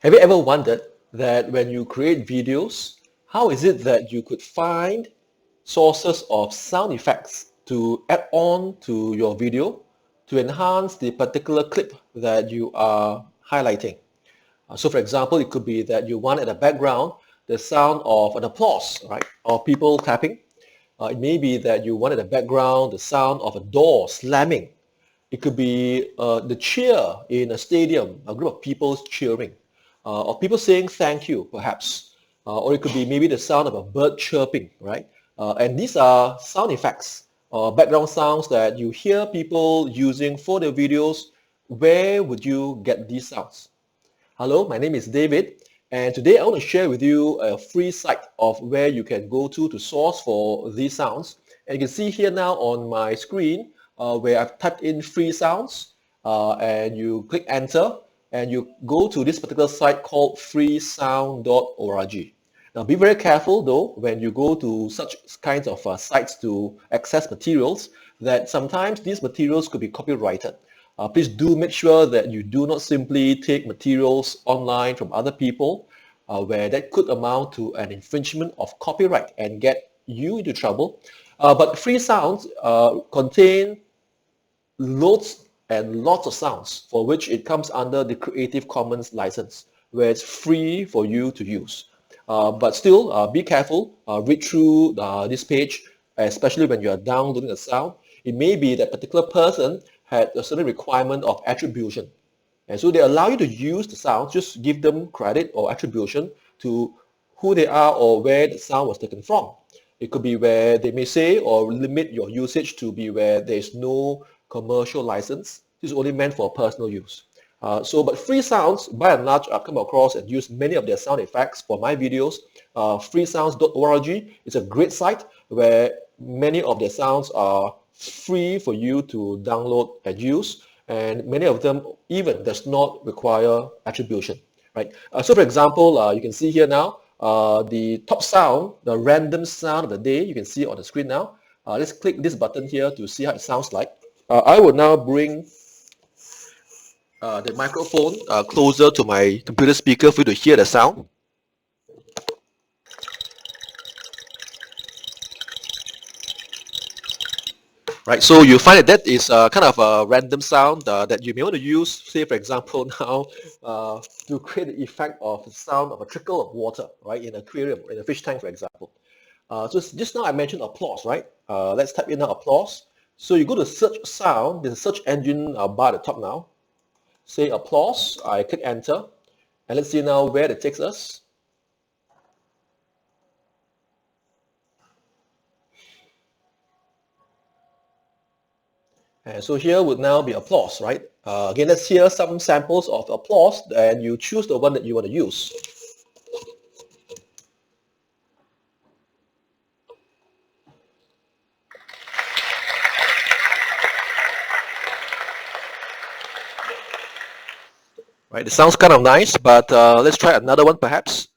Have you ever wondered that when you create videos, how is it that you could find sources of sound effects to add on to your video to enhance the particular clip that you are highlighting? So for example, it could be that you want at the background the sound of an applause, right? Or people clapping. It may be that you want at the background the sound of a door slamming. It could be the cheer in a stadium, a group of people cheering, or people saying thank you, perhaps. Or it could be maybe the sound of a bird chirping, right? And these are sound effects, background sounds that you hear people using for their videos. Where would you get these sounds? Hello, my name is David, and today I want to share with you a free site of where you can go to source for these sounds. And you can see here now on my screen where I've typed in free sounds and you click enter and you go to this particular site called freesound.org. Now be very careful though when you go to such kinds of sites to access materials that sometimes these materials could be copyrighted. Please do make sure that you do not simply take materials online from other people where that could amount to an infringement of copyright and get you into trouble. But free sounds contain loads and lots of sounds for which it comes under the Creative Commons license, where it's free for you to use. But still, be careful, read through this page, especially when you are downloading a sound. It may be that particular person had a certain requirement of attribution. And so they allow you to use the sound, just give them credit or attribution to who they are or where the sound was taken from. It could be where they may say or limit your usage to be where there is no commercial license. This is only meant for personal use. But free sounds, by and large, I've come across and used many of their sound effects for my videos. Freesounds.org is a great site where many of their sounds are free for you to download and use, and many of them even does not require attribution, right? So for example, you can see here now the top sound, the random sound of the day, you can see it on the screen now. Let's click this button here to see how it sounds like. I will now bring the microphone closer to my computer speaker for you to hear the sound. Right, so you find that is kind of a random sound that you may want to use, say for example now, to create the effect of the sound of a trickle of water, right, in an aquarium, in a fish tank, for example. So just now I mentioned applause, right? Let's type in now applause. So you go to search sound, there's a search engine bar at the top now. Say applause, I click enter, and let's see now where it takes us. And so here would now be applause, right? Again, let's hear some samples of applause, and you choose the one that you want to use. Right, it sounds kind of nice, but let's try another one perhaps.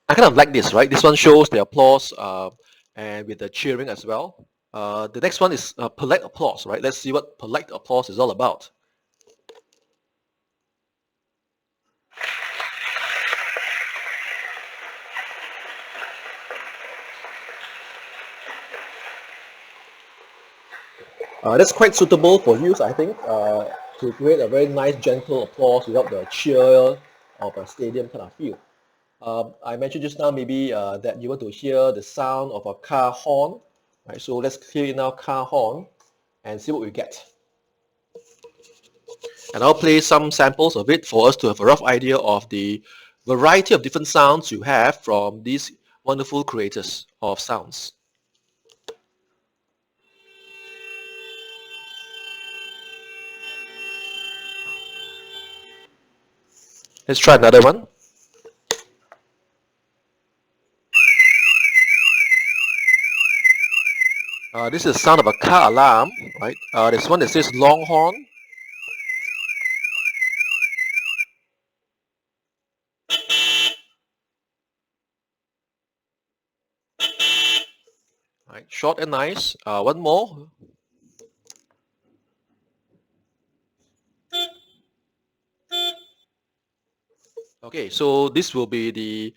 I kind of like this, right? This one shows the applause and with the cheering as well. The next one is polite applause, right? Let's see what polite applause is all about. That's quite suitable for use, I think, to create a very nice, gentle applause without the cheer of a stadium kind of feel. I mentioned just now maybe that you want to hear the sound of a car horn, right? So let's hear now car horn and see what we get. And I'll play some samples of it for us to have a rough idea of the variety of different sounds you have from these wonderful creators of sounds. Let's try another one. This is the sound of a car alarm, right? There's one that says Longhorn. Right, short and nice. One more. Okay, so this will be the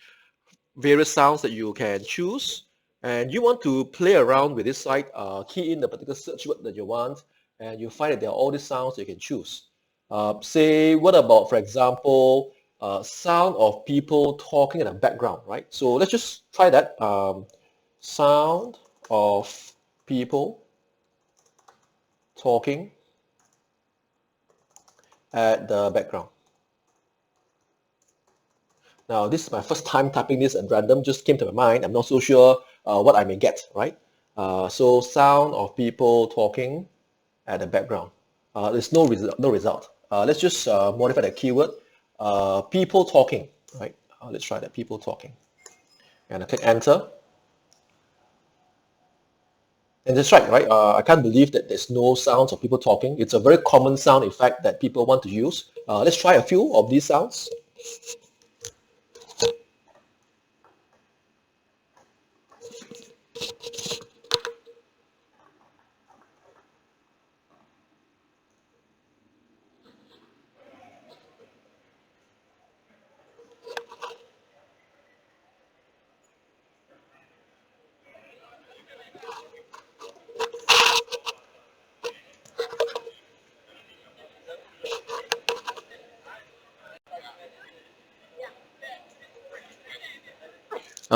various sounds that you can choose, and you want to play around with this site, key in the particular search word that you want, and you find that there are all these sounds you can choose. Say, what about, for example, sound of people talking in the background, right? So let's just try that. Sound of people talking at the background. Now, this is my first time typing this at random, just came to my mind. I'm not so sure what I may get, right? So sound of people talking at the background. There's no result. Let's just modify the keyword. People talking, right? Let's try that, people talking. And I click enter. And that's right? I can't believe that there's no sounds of people talking. It's a very common sound effect that people want to use. Let's try a few of these sounds.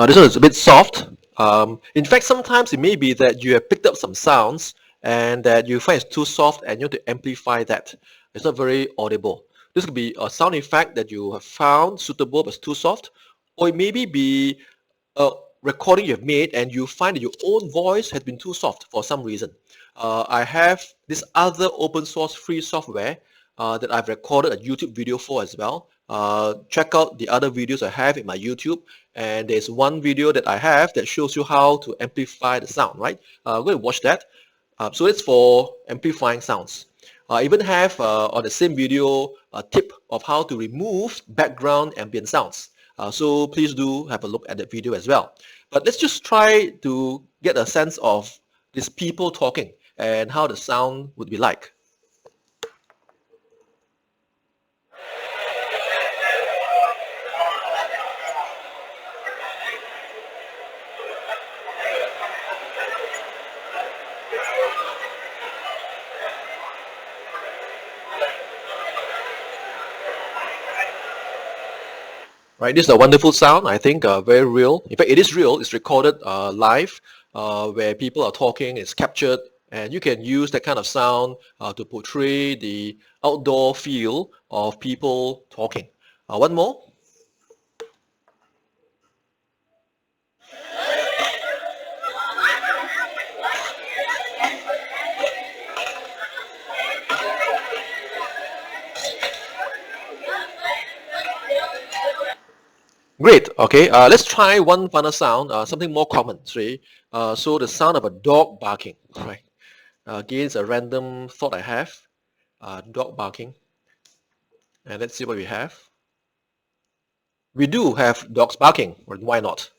This one is a bit soft. In fact, sometimes it may be that you have picked up some sounds and that you find it's too soft and you want to amplify that. It's not very audible. This could be a sound effect that you have found suitable but it's too soft, or it maybe be a recording you've made and you find that your own voice has been too soft for some reason. I have this other open source free software that I've recorded a YouTube video for as well. Check out the other videos I have in my YouTube, and there's one video that I have that shows you how to amplify the sound, right? Go and watch that. So it's for amplifying sounds. I even have on the same video a tip of how to remove background ambient sounds. So please do have a look at that video as well. But let's just try to get a sense of these people talking and how the sound would be like. Right, this is a wonderful sound. I think very real. In fact, it is real. It's recorded live, where people are talking. It's captured, and you can use that kind of sound to portray the outdoor feel of people talking. One more. Great. Okay. Let's try one final sound, something more common. So the sound of a dog barking. Right. Again, it's a random thought I have. Dog barking. And let's see what we have. We do have dogs barking. Why not?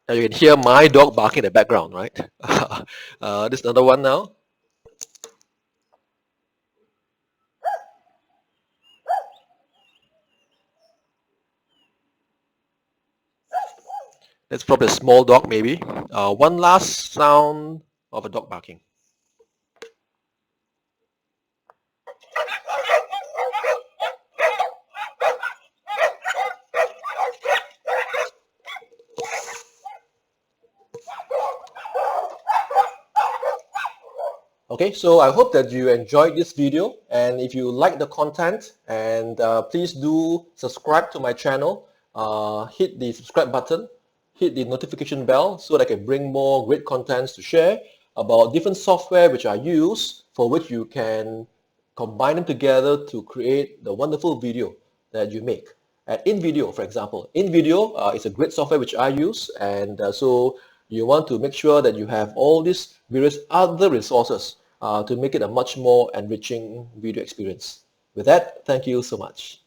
Now you can hear my dog barking in the background, right? This is another one now. That's probably a small dog, maybe. One last sound of a dog barking. Okay, so I hope that you enjoyed this video, and if you like the content, and please do subscribe to my channel, hit the subscribe button, hit the notification bell so that I can bring more great contents to share about different software which I use, for which you can combine them together to create the wonderful video that you make. At InVideo, for example, InVideo is a great software which I use, and so you want to make sure that you have all these various other resources to make it a much more enriching video experience. With that, thank you so much.